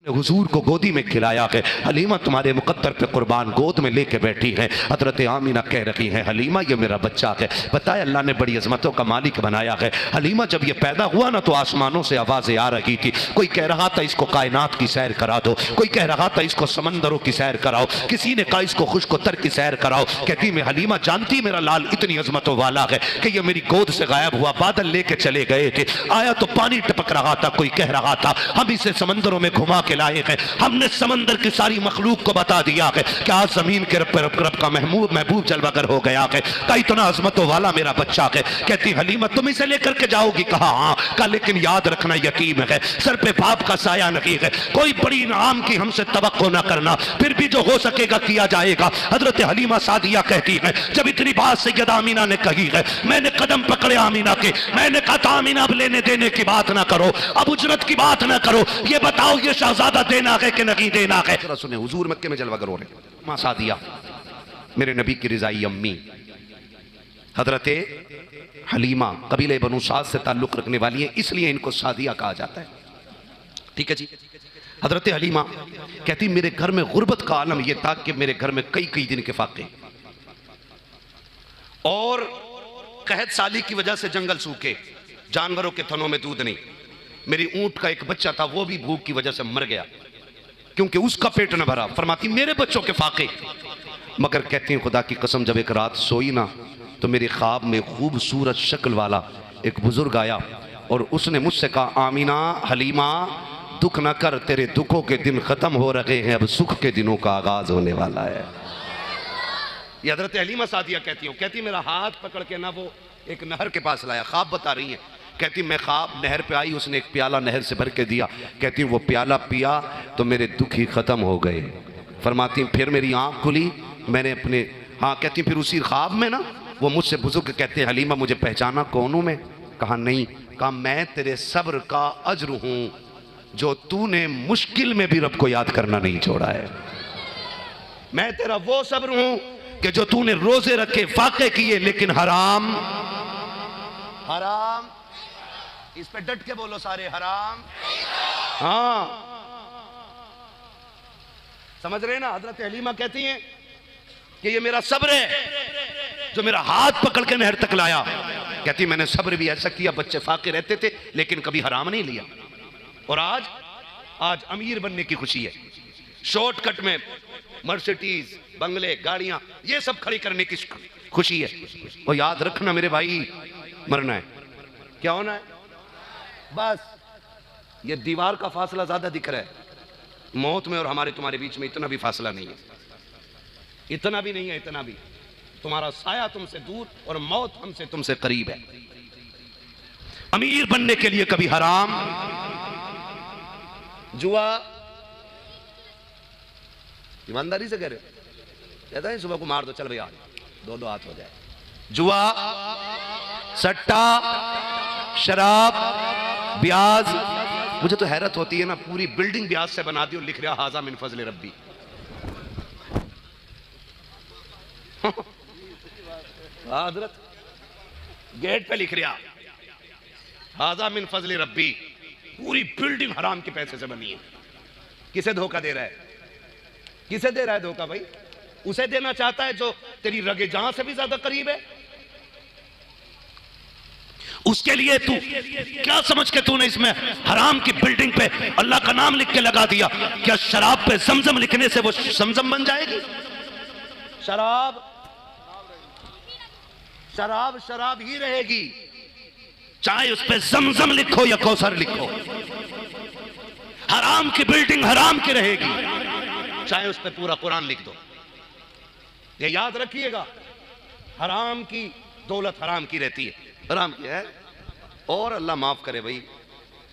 हुजूर को गोदी में खिलाया है। हलीमा तुम्हारे मुकद्दर पे कुर्बान गोद में लेके बैठी है। हजरत आमीना कह रही है हलीमा ये मेरा बच्चा है। बताया अल्लाह ने बड़ी अजमतों का मालिक बनाया है। हलीमा जब ये पैदा हुआ ना तो आसमानों से आवाजें आ रही थी। कोई कह रहा था इसको कायनात की सैर करा दो, कोई कह रहा था इसको समंदरों की सैर कराओ, किसी ने कहा इसको खुश्क-ओ-तर की सैर कराओ। कहती मैं हलीमा जानती मेरा लाल इतनी अजमतों वाला है कि ये मेरी गोद से गायब हुआ, बादल लेके चले गए थे, आया तो पानी टपक रहा था, कोई कह रहा था हम इसे समंदरों में घुमा के लाए हैं, हमने समंदर की सारी मखलूक को बता दिया है कि आज जमीन के रब का महबूब जलवागर हो गया है। का इतना अजमतों वाला मेरा बच्चा है। कहती हलीमा तुम इसे लेकर के जाओगी? कहा हाँ। का लेकिन याद रखना यतीम है, सर पे बाप का साया नहीं है, कोई बड़ी इनाम की हमसे तवक्को न करना, फिर भी जो हो सकेगा किया जाएगा। हजरत हलीमा सादिया कहती है जब इतनी बात सैयदा आमीना ने कही है मैंने कदम पकड़े आमीना के, मैंने कहा था आमीना अब लेने देने की बात ना करो, अब उजरत की बात ना करो, ये बताओ ये शहजादा देना है कि नहीं देना है। जरा सुने हुजूर मक्के में जलवागर हो रहे। मां सादिया मेरे नबी की रिजाई अम्मी हजरत हलीमा कबीले बनु साद से ताल्लुक रखने वाली है, इसलिए इनको सादिया कहा जाता है। ठीक है जी। हजरत हलीमा कहती मेरे घर में गुर्बत का आलम यह था कि मेरे घर में कई कई दिन के फाके और कहत साली की वजह से जंगल सूखे, जानवरों के थनों में दूध नहीं, मेरी ऊंट का एक बच्चा था वो भी भूख की वजह से मर गया क्योंकि उसका पेट न भरा। फरमाती मेरे बच्चों के फाके। मगर कहती हैं खुदा की कसम जब एक रात सोई ना तो मेरे ख्वाब में खूबसूरत शक्ल वाला एक बुजुर्ग आया और उसने मुझसे कहा आमीना हलीमा दुख न कर, तेरे दुखों के दिन खत्म हो रहे हैं, अब सुख के दिनों का आगाज होने वाला है। ये हजरत हलीमा सादिया कहती हूँ, कहती मेरा हाथ पकड़ के ना वो एक नहर के पास लाया, ख्वाब बता रही है। कहती मैं ख्वाब नहर पे आई, उसने एक प्याला नहर से भर के दिया, कहती वो प्याला पिया तो मेरे दुख ही खत्म हो गए। फरमाती फिर मेरी आंख खुली, मैंने अपने हाँ कहती फिर उसी ख्वाब में ना वो मुझसे बुजुर्ग कहते हैं हलीमा मुझे पहचाना कौन हूँ मैं? कहा नहीं। कहा मैं तेरे सब्र का अज्र हूँ जो तूने मुश्किल में भी रब को याद करना नहीं छोड़ा है। मैं तेरा वो सब्र हूँ कि जो तूने रोजे रखे फाके किए लेकिन हराम हराम, इस पे डट के बोलो सारे हराम। हाँ समझ रहे ना? हजरत हलीमा कहती हैं कि ये मेरा सब्र है जो मेरा हाथ पकड़ के नहर तक लाया। कहती मैंने सब्र भी ऐसा किया, बच्चे फाके रहते थे लेकिन कभी हराम नहीं लिया। और आज अमीर बनने की खुशी है, शॉर्टकट में मर्सिडीज बंगले गाड़ियां ये सब खड़ी करने की खुशी है। और याद रखना मेरे भाई मरना है, क्या होना है? बस ये दीवार का फासला ज्यादा दिख रहा है, मौत में और हमारे तुम्हारे बीच में इतना भी फासला नहीं है, इतना भी नहीं है, इतना भी तुम्हारा साया तुमसे दूर और मौत हमसे तुमसे करीब है। अमीर बनने के लिए कभी हराम जुआ, ईमानदारी से कह रहे हो, कहता है सुबह को मार दो चल भैया दो हाथ हो जाए, जुआ सट्टा शराब ब्याज। मुझे तो हैरत होती है ना, पूरी बिल्डिंग ब्याज से बना दी और लिख रहा हाजा मिन फजल रब्बी। हजरत गेट पे लिख रहा हाजा मिन फजल रब्बी, पूरी बिल्डिंग हराम के पैसे से बनी है। किसे धोखा दे रहा है? किसे दे रहा है धोखा भाई? उसे देना चाहता है जो तेरी रगे जहां से भी ज्यादा करीब है। उसके लिए तू क्या समझ के तूने इसमें हराम की बिल्डिंग पे अल्लाह का नाम लिख के लगा दिया? क्या शराब पे जमजम लिखने से वो जमजम बन जाएगी? शराब शराब शराब ही रहेगी, चाहे उस पे जमजम लिखो या कौसर लिखो। हराम की बिल्डिंग हराम की रहेगी, चाहे उस पे पूरा कुरान लिख दो। ये याद रखिएगा, हराम की दौलत हराम की रहती है, हराम की है। और अल्लाह माफ करे भाई,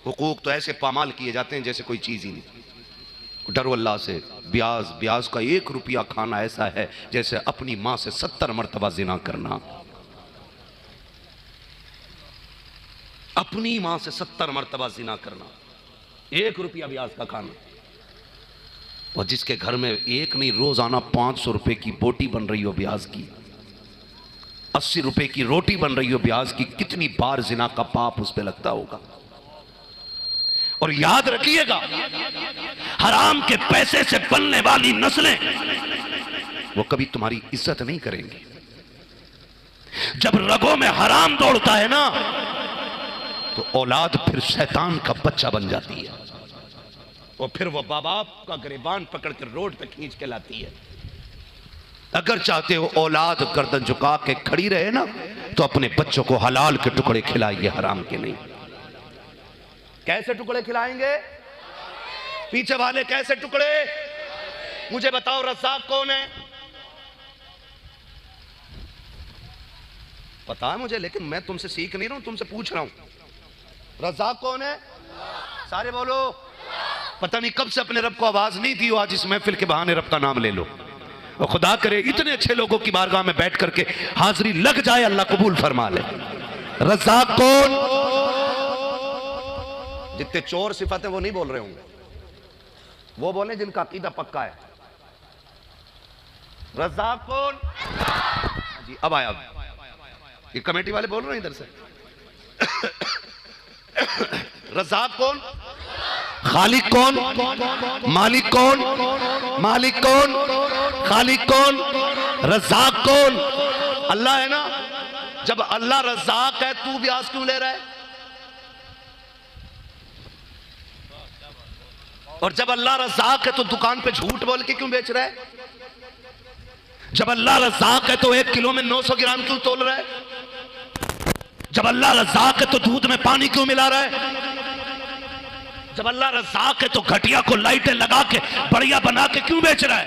हुकूक तो ऐसे पामाल किए जाते हैं जैसे कोई चीज ही नहीं। डरो अल्लाह से। ब्याज का 1 रुपया खाना ऐसा है जैसे अपनी मां से 70 मरतबा जिना करना। अपनी मां से 70 मरतबा जिना करना, 1 रुपया ब्याज का खाना। और जिसके घर में एक नहीं रोजाना 500 रुपए की बोटी बन रही हो ब्याज की, 80 रुपए की रोटी बन रही हो ब्याज की, कितनी बार जिना का पाप उस पे लगता होगा। और याद रखिएगा, हराम के पैसे से पलने वाली नस्लें वो कभी तुम्हारी इज्जत नहीं करेंगी। जब रगों में हराम दौड़ता है ना, तो औलाद फिर शैतान का बच्चा बन जाती है, और फिर वो बाप बाप का गिरबान पकड़ कर रोड पे खींच के लाती है। अगर चाहते हो औलाद गर्दन झुका के खड़ी रहे ना, तो अपने बच्चों को हलाल के टुकड़े खिलाइए, हराम के नहीं। कैसे टुकड़े खिलाएंगे? पीछे वाले कैसे टुकड़े? मुझे बताओ, रज़्ज़ाक़ कौन है? पता है मुझे, लेकिन मैं तुमसे सीख नहीं रहा हूं, तुमसे पूछ रहा हूं। रज़्ज़ाक़ कौन है? सारे बोलो। पता नहीं कब से अपने रब को आवाज नहीं दी हो, आज इस महफिल के बहाने रब का नाम ले लो। और खुदा करे इतने अच्छे लोगों की बारगाह में बैठ करके हाजिरी लग जाए, अल्लाह कबूल फरमा ले। रज़्ज़ाक़ कौन? जितने चोर सिफत है वो नहीं बोल रहे होंगे, वो बोले जिनका अकीदा पक्का है। रज़्ज़ाक़ कौन? जी अब आया, ये कमेटी वाले बोल रहे हैं इधर से। रज़्ज़ाक़ कौन? खालिक कौन? मालिक कौन? मालिक कौन? खालिक कौन? रज़्ज़ाक़ कौन? अल्लाह है ना। जब अल्लाह रज़्ज़ाक़ है, तू ब्याज क्यों ले रहा है? और जब अल्लाह रज़्ज़ाक़ है तो दुकान पे झूठ बोल के क्यों बेच रहा है? जब अल्लाह रज़्ज़ाक़ है तो 1 किलो में 900 ग्राम क्यों तोल रहा है? जब अल्लाह रज़्ज़ाक़ है तो दूध में पानी क्यों मिला रहा है? जब अल्लाह रज़्ज़ाक़ है तो घटिया को लाइटें लगा के बढ़िया बना के क्यों बेच रहा है?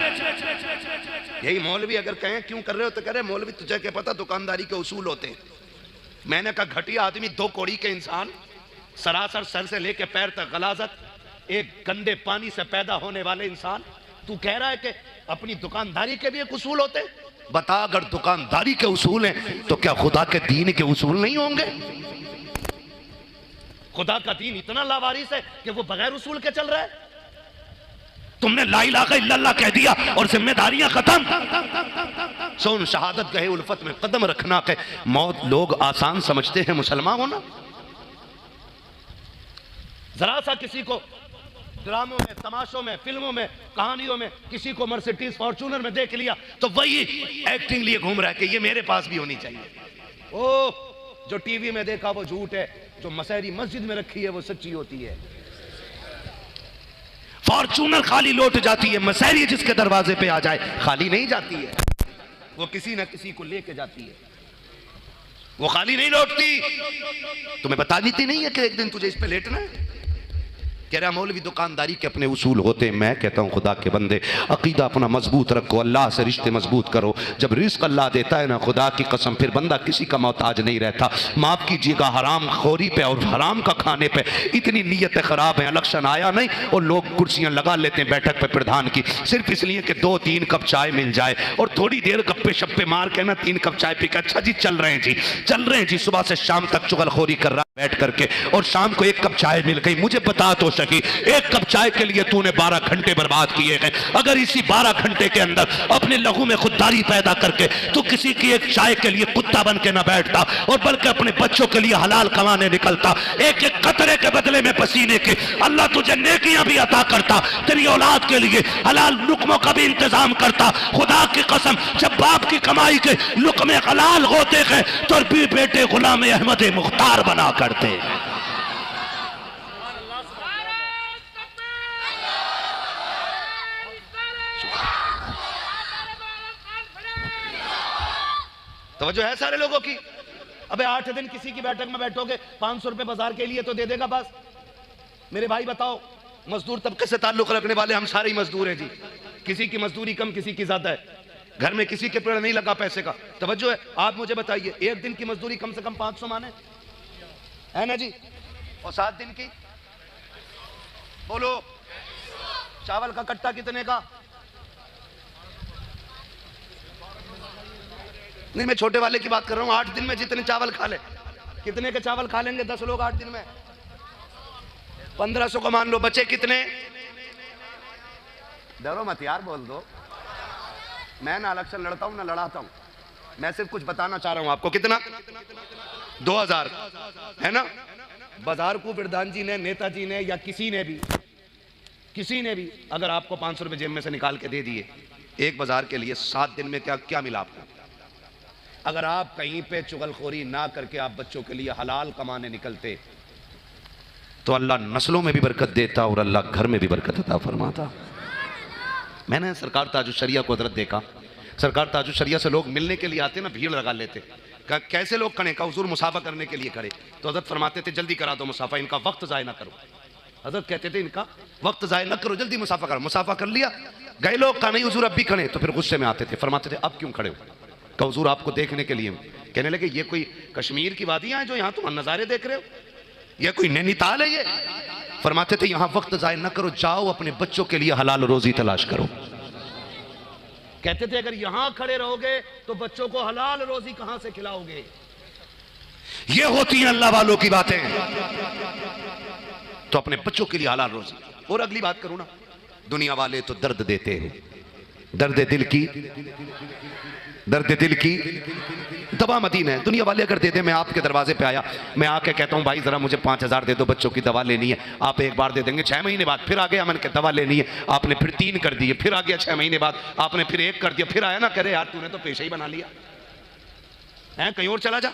यही मौलवी अगर कहें क्यों कर रहे हो, तो कह रहे मौलवी तुझे क्या पता दुकानदारी के उसूल होते हैं। मैंने कहा घटिया आदमी, 2 कौड़ी के इंसान, सरासर सर से लेके पैर तक गलाजत, एक गंदे पानी से पैदा होने वाले इंसान, तू कह रहा है कि अपनी दुकानदारी के भी एक उसूल होते? बता, अगर दुकानदारी के उसूल हैं तो क्या खुदा के दीन के उसूल नहीं होंगे? खुदा का दीन इतना लावारिस है कि वो बगैर उसूल के चल रहा है। तुमने ला इलाहा इल्लल्लाह कह दिया और जिम्मेदारियां खत्म। सोन शहादत गए उल्फत में कदम रखना के मौत लोग आसान समझते हैं मुसलमान होना। जरा सा किसी को ड्रामों में, तमाशों में, फिल्मों में, कहानियों में किसी को मर्सिडीज फॉर्च्यूनर में देख लिया तो वही एक्टिंग लिए घूम रहा है कि ये मेरे पास भी होनी चाहिए। ओ, जो टीवी में देखा वो झूठ है, जो मसहरी मस्जिद में रखी है वो सच्ची होती है। फॉर्च्यूनर खाली लौट जाती है, मसहरी जिसके दरवाजे पे आ जाए खाली नहीं जाती है, वो किसी ना किसी को लेके जाती है, वो खाली नहीं लौटती। तुम्हें बता देती नहीं है कि एक दिन तुझे इस पे लेटना है? कह रहा मौलवी दुकानदारी के अपने उसूल होते हैं। मैं कहता हूँ खुदा के बंदे, अकीदा अपना मजबूत रखो, अल्लाह से रिश्ते मजबूत करो। जब रिस्क अल्लाह देता है ना, खुदा की कसम, फिर बंदा किसी का मोहताज नहीं रहता। माफ़ कीजिएगा, हराम खोरी पे और हराम का खाने पे इतनी नीयतें ख़राब हैं। इलेक्शन आया नहीं और लोग कुर्सियाँ लगा लेते हैं बैठक पे प्रधान की, सिर्फ इसलिए कि 2-3 कप चाय मिल जाए और थोड़ी देर गप्पे शप्पे मार के ना 3 कप चाय पी के, अच्छा जी चल रहे हैं जी, चल रहे हैं जी, सुबह से शाम तक चुगलखोरी कर रहा है बैठ करके, और शाम को 1 कप चाय मिल गई। मुझे बता तो सही, 1 कप चाय के लिए तूने 12 घंटे बर्बाद किए हैं। अगर इसी 12 घंटे के अंदर अपने लहू में खुददारी पैदा करके तू किसी की एक चाय के लिए कुत्ता बन के ना बैठता, और बल्कि अपने बच्चों के लिए हलाल कमाने निकलता, एक एक कतरे के बदले में पसीने के अल्लाह तुझे नेकियां भी अता करता, तेरी औलाद के लिए हलाल लुकमों का भी इंतजाम करता। खुदा की कसम, जब बाप की कमाई के लुकमे हलाल होते हैं तो भी बेटे गुलाम अहमद मुख्तार बना करते। तवज्जो है सारे लोगों की? अबे 8 दिन किसी की बैठक में बैठोगे, 500 रुपए बाजार के लिए तो दे देगा बस। मेरे भाई बताओ, मजदूर तबके से ताल्लुक रखने वाले हम सारे ही मजदूर हैं जी। किसी की मजदूरी कम, किसी की ज्यादा है, घर में किसी के पेड़ नहीं लगा पैसे का। तवज्जो है? आप मुझे बताइए, 1 दिन की मजदूरी कम से कम 500 माने है ना जी, और 7 दिन की बोलो, चावल का कट्टा कितने का? नहीं, मैं छोटे वाले की बात कर रहा हूं। 8 दिन में जितने चावल खा ले, कितने के चावल खा लेंगे 10 लोग 8 दिन में? 1500 को मान लो, बचे कितने? डरो मत यार, बोल दो। मैं ना इलेक्शन लड़ता हूं ना लड़ाता हूं, मैं सिर्फ कुछ बताना चाह रहा हूं आपको। कितना? 2000 है ना? बाजार को प्रधान जी ने, नेताजी ने या किसी ने भी अगर आपको 500 रुपए जेब में से निकाल के दे दिए एक बाजार के लिए, 7 दिन में क्या क्या मिला आपको? अगर आप कहीं पे चुगलखोरी ना करके आप बच्चों के लिए हलाल कमाने निकलते तो अल्लाह नस्लों में भी बरकत देता और अल्लाह घर में भी बरकत अता फरमाता। मैंने सरकार ताजुशरिया को हजरत देखा, सरकार ताजुशरिया से लोग मिलने के लिए आते ना, भीड़ लगा लेते। कैसे लोग खड़े? का हुजूर मुसाफा करने के लिए खड़े, तो हजरत फरमाते थे जल्दी करा दो मुसाफा, इनका वक्त ज़ाय ना करो। हजरत कहते थे इनका वक्त ज़ाय ना करो, जल्दी मुसाफा करो। मुसाफा कर लिया, गए लोग, कहा नहीं हुजूर अब भी खड़े, तो फिर गुस्से में आते थे, फरमाते थे अब क्यों खड़े हो? का हुजूर आपको देखने के लिए। कहने लगे ये कोई कश्मीर की वादियां हैं जो यहाँ तुम नज़ारे देख रहे हो? ये कोई नैनीताल है ये? फरमाते थे यहाँ वक्त ज़ाय ना करो, जाओ अपने बच्चों के लिए हलाल रोजी तलाश करो। कहते थे अगर यहां खड़े रहोगे तो बच्चों को हलाल रोजी कहां से खिलाओगे? ये होती हैं अल्लाह वालों की बातें। तो अपने बच्चों के लिए हलाल रोजी। और अगली बात करूं ना, दुनिया वाले तो दर्द देते हैं, दर्द दिल की दवा मदीन है। दुनिया वाले अगर दे दे, मैं आपके दरवाजे पे आया, मैं आके कहता हूं भाई जरा मुझे 5000 दे दो, बच्चों की दवा लेनी है। आप एक बार दे देंगे, 6 महीने बाद फिर आ गया, मैंने कहा दवा लेनी है, आपने फिर 3 कर दिए, फिर आ गया 6 महीने बाद, आपने फिर 1 कर दिया, फिर आया ना, करे यार तूने तो पेशा ही बना लिया है, कहीं और चला जा।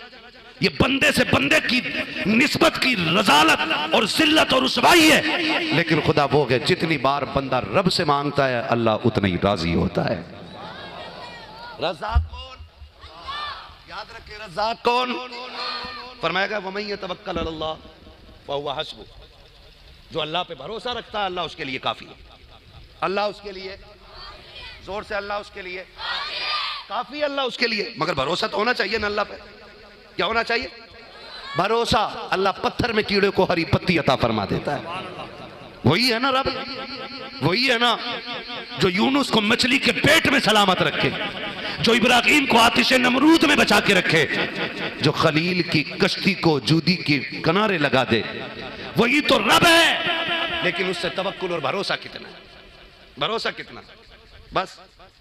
ये बंदे से बंदे की निस्बत की रजालत और जिल्लत और रुसवाई है। लेकिन खुदा वो है जितनी बार बंदा रब से मांगता है अल्लाह उतना ही राजी होता है। रज़ाक कौन? याद रखे, रज़ाक कौन? फरमाएगा वमन यतवक्कल अल्लाह फहुवा हस्बुह, जो अल्लाह पे भरोसा रखता है अल्लाह उसके लिए काफी है। अल्लाह उसके लिए, जोर से अल्लाह उसके लिए काफी, अल्लाह उसके लिए। मगर भरोसा तो होना चाहिए ना अल्लाह पे। क्या होना चाहिए? भरोसा। अल्लाह पत्थर में कीड़े को हरी पत्ती अता फरमा देता है। वही है ना रब, वही है ना जो यूनुस को मछली के पेट में सलामत रखे, जो इब्राहीम को आतिश नमरूद में बचा के रखे, जो खलील की कश्ती को जूदी के किनारे लगा दे, वही तो रब है। लेकिन उससे तवक्कुल और भरोसा कितना है? भरोसा कितना? बस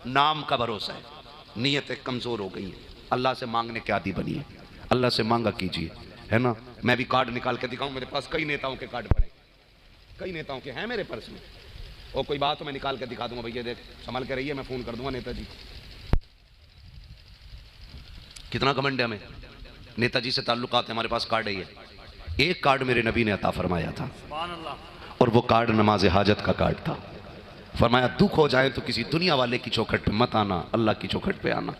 नाम का भरोसा है, नीयतें कमजोर हो गई हैं, अल्लाह से मांगने के आदी बनी है। अल्लाह से मांगा कीजिए, है ना। मैं भी कार्ड निकाल के दिखाऊं, मेरे पास कई नेताओं के कार्ड पड़े, कई नेताओं के हैं मेरे पर्स में। और कोई बात तो मैं निकाल के दिखा दूंगा, भैया देख संभाल के रहिए, मैं फोन कर दूंगा नेताजी। कितना घमंड है हमें, नेताजी से ताल्लुकात है, हमारे पास कार्ड है। ये एक कार्ड मेरे नबी ने अता फरमाया था और वो कार्ड नमाज हाजत का कार्ड था। फरमाया दुख हो जाए तो किसी दुनिया वाले की चौखट पे मत आना, अल्लाह की चौखट पे आना।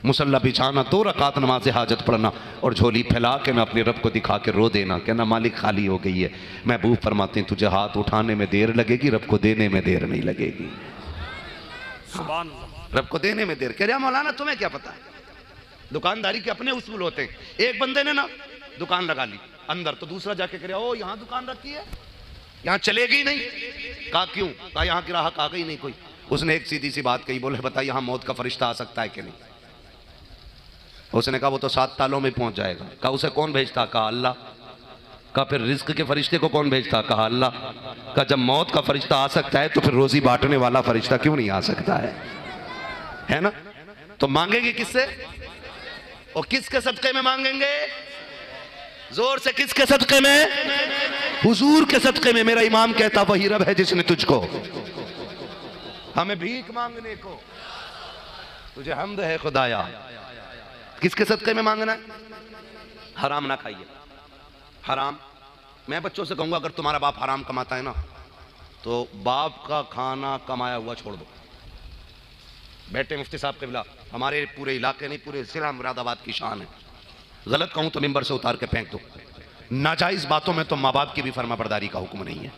मुसल्ला बिछाना, 2 रकात नमाज हाजत पढ़ना और झोली फैला के मैं अपने रब को दिखा के रो देना, कहना मालिक खाली हो गई है। महबूब फरमाते हैं तुझे हाथ उठाने में देर लगेगी, रब को देने में देर नहीं लगेगी। रब को देने में देर। कह रहा मौलाना तुम्हें क्या पता, दुकानदारी के अपने उसूल होते हैं। एक बंदे ने ना दुकान लगा ली अंदर, तो दूसरा जाके कह रहा ओ यहाँ दुकान रखी है, यहाँ चलेगी नहीं। कहा क्यों? कहा यहाँ ग्राहक आ गई नहीं कोई। उसने एक सीधी सी बात कही, बोले बता यहाँ मौत का फरिश्ता आ सकता है कि नहीं? उसने कहा वो तो 7 तालों में पहुंच जाएगा। कहा उसे कौन भेजता? कहा अल्लाह। कहा फिर रिस्क के फरिश्ते को कौन भेजता? कहा अल्लाह। कहा जब मौत का फरिश्ता आ सकता है तो फिर रोजी बांटने वाला फरिश्ता क्यों नहीं आ सकता है ना। तो मांगेंगे किससे और किसके सदक़े में मांगेंगे? जोर से, किसके सदक़े में? हुजूर के सदक़े में। मेरा इमाम कहता वही रब है जिसने तुझको, हमें भीख मांगने को, तुझे हम्द है खुदाया। किसके सदक़े में मांगना है? हराम ना खाइए, हराम। मैं बच्चों से कहूंगा अगर तुम्हारा बाप हराम कमाता है ना तो बाप का खाना कमाया हुआ छोड़ दो। बैठे मुफ्ती साहब क़िबला, हमारे पूरे इलाके नहीं पूरे जिला मुरादाबाद की शान है, गलत कहूं तो मिंबर से उतार के फेंक दो। नाजायज बातों में तो माँ बाप की भी फर्माबरदारी का हुक्म नहीं है।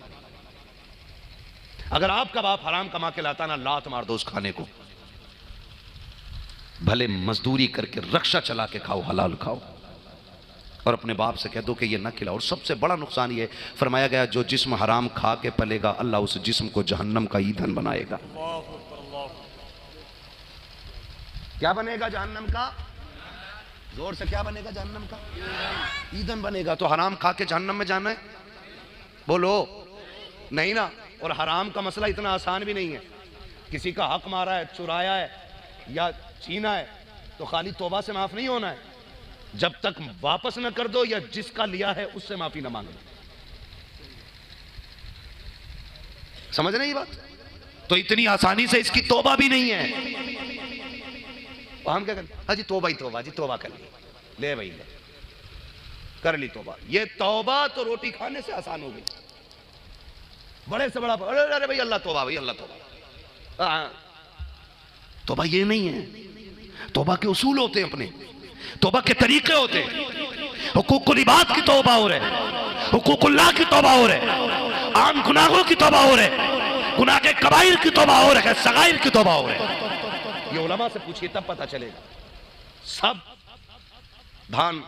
अगर आपका बाप हराम कमा के लाता ना, लात मार दो उस खाने को। भले मजदूरी करके रक्षा चला के खाओ, हलाल खाओ, और अपने बाप से कह दो कि ये ना खिलाओ। और सबसे बड़ा नुकसान ये फरमाया गया जो जिस्म हराम खा के पलेगा अल्लाह उस जिस्म को जहन्नम का ईंधन बनाएगा। क्या बनेगा जहन्नम का? जोर से, क्या बनेगा जहन्नम का? ईंधन बनेगा। तो हराम खा के जहन्नम में जाना है? बोलो नहीं ना। और हराम का मसला इतना आसान भी नहीं है। किसी का हक मारा है, चुराया है या छीना है तो खाली तौबा से माफ नहीं होना है, जब तक वापस न कर दो या जिसका लिया है उससे माफी न मांग लो। समझ रहे ये बात? तो इतनी आसानी से इसकी तौबा भी नहीं है। हम क्या करें, हाँ जी तौबा ही तौबा, जी तौबा कर ली, ले भाई ले कर ली तौबा। ये तौबा तो रोटी खाने से आसान हो गई। बड़े से बड़ा अरे भाई अल्लाह तौबा, भाई अल्लाह तौबा। तौबा ये नहीं है। तौबा के उसूल होते हैं, अपने तौबा के तरीके होते हैं। हुकूकुल इबाद की तौबा हो रहे, हुकूकुल्लाह की तौबा हो रहे, आम गुनाहों की तौबा हो रहे, गुनाह के कबाइर की तौबा हो रहे, सगाइर की तौबा हो रहे। ये उलमा से पूछिए तब पता चलेगा। सब धान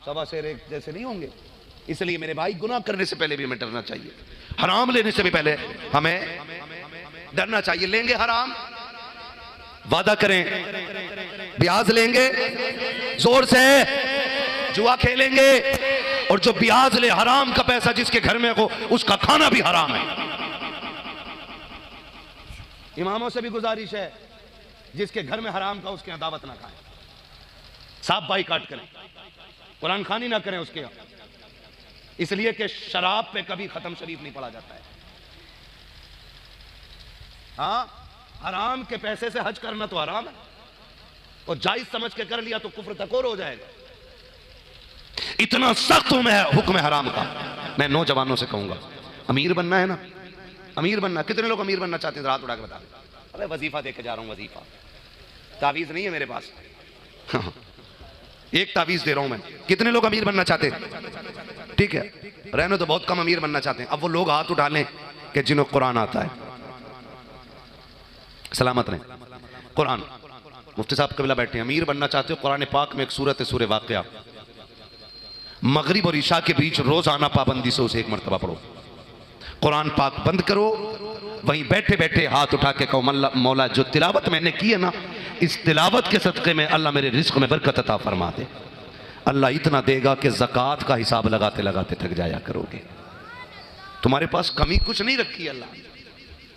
सवा शेर एक जैसे नहीं होंगे। इसलिए मेरे भाई गुनाह करने से पहले भी हमें डरना चाहिए, हराम लेने से भी पहले हमें डरना चाहिए। लेंगे हराम, वादा करें ब्याज लेंगे जोर से, जुआ खेलेंगे, और जो ब्याज ले हराम का पैसा जिसके घर में हो उसका खाना भी हराम है। इमामों से भी गुजारिश है, जिसके घर में हराम का उसके यहां दावत ना खाएं, साफ बाइकाट करें, कुरान खानी ना करें उसके यहां, इसलिए कि शराब पे कभी खत्म शरीफ नहीं पढ़ा जाता है। हाँ, हराम के पैसे से हज करना तो हराम है, और जायज समझ के कर लिया तो कुफ्र तकोर हो जाएगा। इतना सख्त हुक्म है हराम का। मैं नौजवानों से कहूंगा, अमीर बनना है ना, अमीर बनना, कितने लोग अमीर बनना चाहते हैं? रात उड़ा के बता दें। अरे वजीफा देके जा रहा हूं, वजीफा, तावीज नहीं है मेरे पास। एक तावीज दे रहा हूं मैं। कितने लोग अमीर बनना चाहते हैं? ठीक है, रहने तो बहुत कम अमीर बनना चाहते हैं। अब वो लोग हाथ उठा लें कि जिन्हें कुरान आता है, सलामत रहे। कुरान, मुफ्ती साहब कबिला बैठे हैं, अमीर बनना चाहते हो, कुरान पाक में एक सूरत है सूरह वाक़िया, मगरिब और ईशा के बीच रोजाना पाबंदी से उसे एक मरतबा पढ़ो। कुरान पाक बंद करो, वहीं बैठे बैठे हाथ उठा के कहो मौला जो तिलावत मैंने की है ना, इस तिलावत के सदक़े में अल्लाह मेरे रिज़्क़ में बरकत अता फरमा दे। अल्लाह इतना देगा कि ज़कात का हिसाब लगाते लगाते थक जाया करोगे। तुम्हारे पास कमी कुछ नहीं रखी, अल्लाह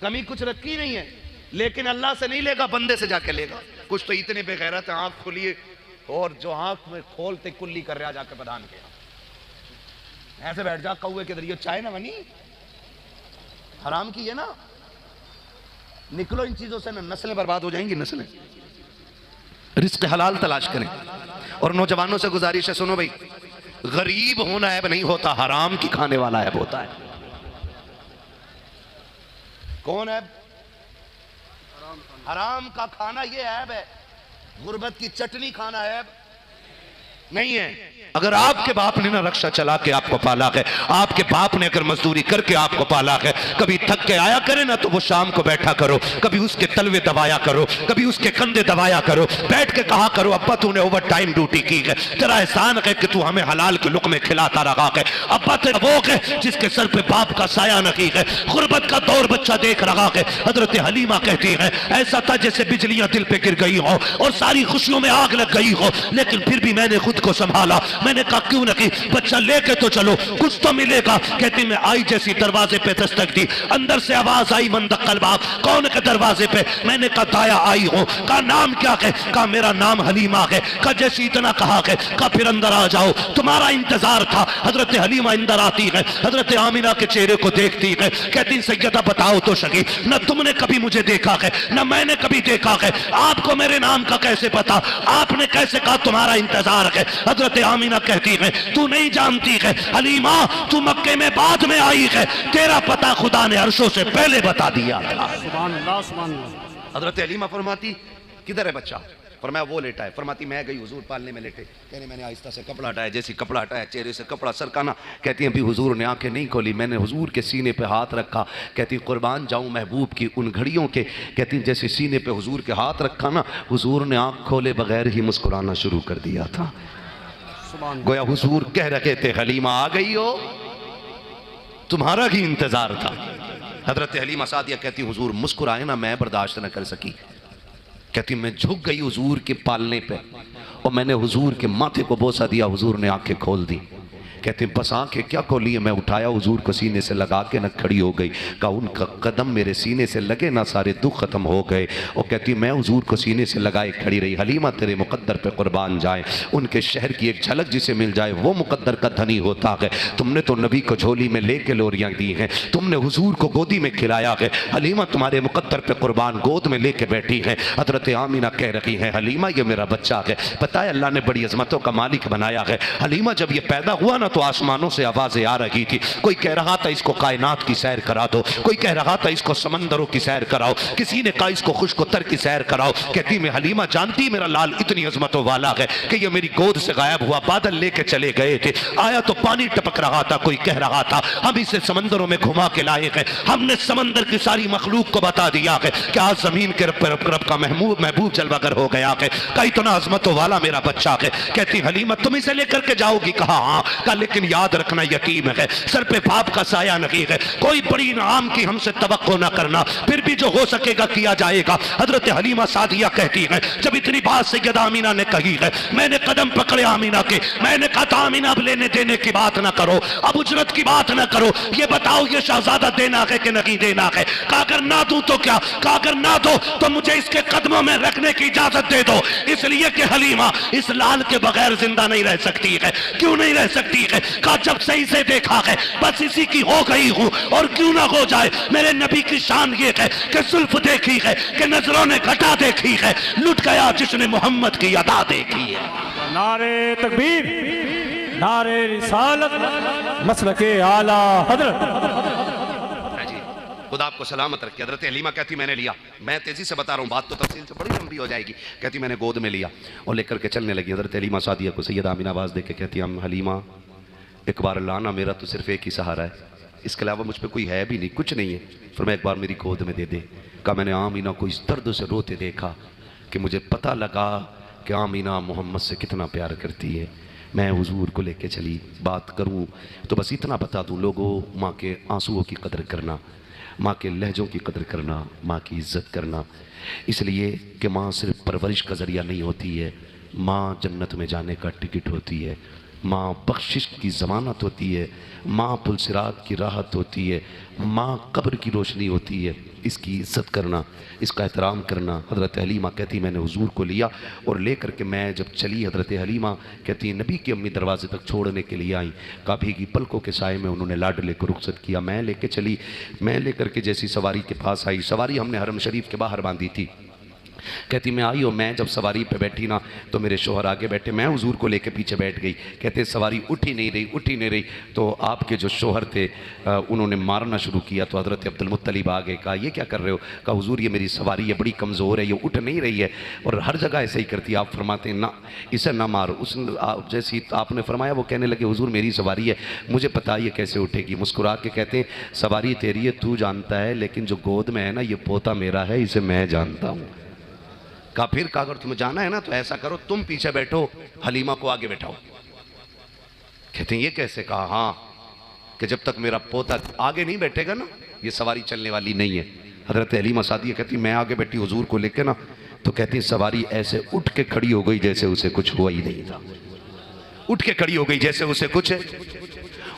कमी कुछ रखी नहीं है, लेकिन अल्लाह से नहीं लेगा, बंदे से जाके लेगा। कुछ तो इतने बेगैरत आंख खुलिए, और जो आंख में खोलते कुल्ली कर रहा जाके प्रधान के ऐसे बैठ जा कौए के दरियो चाय ना बनी, हराम की है ना। निकलो इन चीजों से, ना नस्लें बर्बाद हो जाएंगी, नस्लें। रिस्क हलाल तलाश करें। और नौजवानों से गुजारिश है, सुनो भाई, गरीब होना ऐब नहीं होता, हराम की खाने वाला ऐब होता है। कौन ऐब? हराम का खाना ये ऐब है। गुर्बत की चटनी खाना ऐब नहीं है। अगर आपके बाप ने ना रक्षा चला के आपको पाला है, आपके बाप ने अगर मजदूरी करके आपको पाला है, कभी थक के आया करे ना तो वो शाम को बैठा करो, कभी उसके तलवे दबाया करो, कभी उसके कंधे दबाया करो, बैठ के कहा करो अब्बा तूने ओवर टाइम ड्यूटी की है, तेरा एहसान है कि तू हमें हलाल के लुक़्मे खिलाता रहा है। अब्बा तेरा वो है जिसके सर पे बाप का साया नहीं है, गुर्बत का दौर बच्चा देख रहा है। हजरत हलीमा कहती है ऐसा था जैसे बिजलियां दिल पे गिर गई हो और सारी खुशियों में आग लग गई हो, लेकिन फिर भी मैंने खुद को संभाला। मैंने कहा क्यों नहीं, बच्चा लेके तो चलो, कुछ तो मिलेगा। कहती मैं आई जैसी दरवाजे पे दस्तक दी, अंदर से आवाज आई मन दक्कल बाब, कौन के दरवाजे पे? मैंने कहा दाया आई हूं। कहा नाम क्या है? कहा मेरा नाम हलीमा है। कहा जैसी इतना कहा है, कहा फिर अंदर आ जाओ, तुम्हारा इंतजार था। हजरत हलीमा अंदर आती है, हजरत आमिना के चेहरे को देखती है, कहती सैयदा बताओ तो सही, न तुमने कभी मुझे देखा है न मैंने कभी देखा है, आपको मेरे नाम का कैसे पता? आपने कैसे कहा तुम्हारा इंतजार है? हजरत आमिना कहती है तू नहीं जानती है हलीमा, तू मक्के में बाद में आई है, तेरा पता खुदा ने अर्शों से पहले बता दिया था। सुभान अल्लाह, सुभान अल्लाह। हजरत हलीमा फरमाती किधर है बच्चा? फरमाया वो लेटा है। फरमाती मैं गई हुजूर पालने में लेटे, कहने मैंने आहिस्ता से कपड़ा हटाया, जैसी कपड़ा हटाया चेहरे से कपड़ा सरकाना। कहती हैं भी हुजूर ने आंखें नहीं खोली, मैंने हुजूर के सीने पे हाथ रखा। कहती कुर्बान जाऊं महबूब की उन घड़ियों के, कहती जैसे सीने पे हुजूर के हाथ रखा ना, हुजूर ने आंख खोले बगैर ही मुस्कुराना शुरू कर दिया था। गोया हुजूर कह रहे थे हलीमा आ गई हो, तुम्हारा ही इंतजार था। हजरत हलीमा सादिया कहती हुजूर मुस्कुराए ना, मैं बर्दाश्त न कर सकी। कहती मैं झुक गई हुजूर के पालने पे और मैंने हुजूर के माथे को बोसा दिया, हुजूर ने आंखें खोल दी। कहते हैं बस आंखें क्या खोली है, मैं उठाया हुजूर को सीने से लगा के ना खड़ी हो गई। कहा उनका कदम मेरे सीने से लगे ना सारे दुख खत्म हो गए। और कहती मैं हुजूर को सीने से लगाए खड़ी रही। हलीमा तेरे मुकद्दर पे कुर्बान जाए, उनके शहर की एक झलक जिसे मिल जाए वो मुकद्दर का धनी होता है। तुमने तो नबी को झोली में लेके लोरियां दी हैं, तुमने हुजूर को गोदी में खिलाया है। हलीमा तुम्हारे मुकद्दर पे कुर्बान गोद में लेके बैठी है। हजरत आमीना कह रही है हलीमा ये मेरा बच्चा है। पता है अल्लाह ने बड़ी अजमतों का मालिक बनाया है। हलीमा जब ये पैदा हुआ ना तो आसमानों से आवाजें आ रही थी। कोई कह रहा था इसको कायनात की सैर करा दो, कोई कह रहा था इसको समंदरों की सैर कराओ, किसी ने कहा इसको खुश्क-ओ-तर की सैर कराओ। कहती मैं हलीमा जानती मेरा लाल इतनी अजमतों वाला है कि ये मेरी गोद से गायब हुआ, बादल लेके चले गए थे, आया तो पानी टपक रहा था। कोई कह रहा था हम इसे समंदरों में घुमा के लाए हैं, हमने समंदर की सारी मखलूक को बता दिया है कि आज जमीन के रब का महबूब जलवागर हो गया है। का इतना अजमतों वाला मेरा बच्चा है। कहती हलीमा तुम इसे लेकर के जाओगी? कहा हाँ। का लेकिन याद रखना यतीम है, सर पे बाप का साया नहीं है, कोई बड़ी इनाम की हमसे तवक्को ना करना, फिर भी जो हो सकेगा किया जाएगा। हजरत हलीमा सादिया कहती है जब इतनी बात सैयदा आमीना ने कही है, मैंने कदम पकड़े आमीना के, मैंने कहा था आमीना अब लेने देने की बात ना करो, अब उजरत की बात ना करो, ये बताओ ये शहजादा देना है कि नहीं देना है। कहा अगर ना दूं तो क्या, कहा अगर ना दो तो मुझे इसके कदमों में रखने की इजाजत दे दो, इसलिए कि हलीमा इस लाल के बगैर जिंदा नहीं रह सकती है। क्यों नहीं रह सकती है? कहा जब सही से देखा है बस इसी की हो गई हूं, और क्यों ना हो जाए। मेरे नबी की शान ये है कि जुल्फ देखी है, कि नजरों ने घटा देखी है, लुट गया जिसने मोहम्मद की अदा देखी है। नारे तकबीर, नारे रिसालत, मसलके आला हजरत। खुदा आपको सलामत रखे। हजरत हलीमा कहती मैंने लिया, मैं तेजी से बता रहा हूँ, बात तो तफसील से बड़ी लंबी हो जाएगी। कहती मैंने गोद में लिया और लेकर के चलने लगी। हजरत हलीमा सादिया को सैयदा आमीना आवाज़ दे के कहती हम हलीमा एक बार लाना, मेरा तो सिर्फ एक ही सहारा है, इसके अलावा मुझ पर कोई है भी नहीं, कुछ नहीं है, फिर मैं एक बार मेरी गोद में दे दे। कहा मैंने आमीना को इस दर्द से रोते देखा कि मुझे पता लगा कि आमीना मोहम्मद से कितना प्यार करती है। मैं हुजूर को लेके चली, बात करूँ तो बस इतना बता दूँ लोगों, माँ के आंसुओं की कदर करना, माँ के लहजों की कदर करना, माँ की इज़्ज़त करना, इसलिए कि माँ सिर्फ परवरिश का ज़रिया नहीं होती है, माँ जन्नत में जाने का टिकट होती है, माँ बख्शिश की ज़मानत होती है, माँ पुलसिरात की राहत होती है, माँ कब्र की रोशनी होती है। इसकी इज़्ज़त करना, इसका एहतराम करना। हज़रत हलीमा कहती मैंने हुजूर को लिया और ले करके मैं जब चली, हज़रत हलीमा कहती नबी की अम्मी दरवाजे तक छोड़ने के लिए आई, काफ़ी की पलकों के साए में उन्होंने लाडले को रुखसत किया। मैं लेके चली, मैं लेकर के जैसी सवारी के पास आई, सवारी हमने हरम शरीफ के बाहर बांधी थी। कहती मैं आई और मैं जब सवारी पे बैठी ना तो मेरे शोहर आगे बैठे, मैं हुजूर को लेके पीछे बैठ गई। कहते सवारी उठ ही नहीं रही। तो आपके जो शोहर थे उन्होंने मारना शुरू किया। तो हज़रत अब्दुल मुत्तलिब आ गए, कहा ये क्या कर रहे हो? कहा हुजूर ये मेरी सवारी है, बड़ी कमज़ोर है, ये उठ नहीं रही है और हर जगह ऐसे ही करती है। आप फरमाते हैं ना इसे ना मारो। उस जैसी आपने फरमाया वो कहने लगे हुजूर मेरी सवारी है, मुझे पता ये कैसे उठेगी। मुस्कुरा के कहते हैं सवारी तेरी है, तू जानता है, लेकिन जो गोद में है ना ये पोता मेरा है, इसे मैं जानता हूँ। कहा फिर कहा अगर तुम्हें जाना है ना तो ऐसा करो तुम पीछे बैठो, हलीमा को आगे बैठाओ। कहते हैं ये कैसे? कहा हाँ कि जब तक मेरा पोता आगे नहीं बैठेगा ना ये सवारी चलने वाली नहीं है। हजरत हलीमा सादिया कहती मैं आगे बैठी हुजूर को लेके ना, तो कहती सवारी ऐसे उठ के खड़ी हो गई जैसे उसे कुछ हुआ ही नहीं था। उठ के खड़ी हो गई जैसे उसे कुछ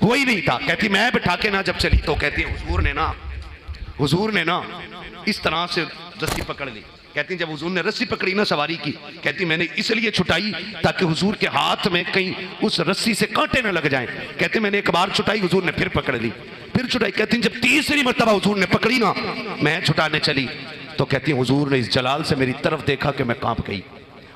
हुआ ही नहीं था। कहती मैं बैठा के ना जब चली तो कहती हुजूर ने ना इस तरह से रस्सी पकड़ ली। कहती जब हुजूर ने रस्सी पकड़ी ना सवारी की, कहती मैंने इसलिए छुटाई ताकि हुजूर के हाथ में कहीं उस रस्सी से कांटे न लग जाएं। कहते मैंने एक बार छुटाई, हुजूर ने फिर पकड़ ली, फिर छुटाई। कहती जब तीसरी मर्तबा हुजूर ने पकड़ी ना मैं छुटाने चली तो कहती हुजूर ने इस जलाल से मेरी तरफ देखा कि मैं कांप गई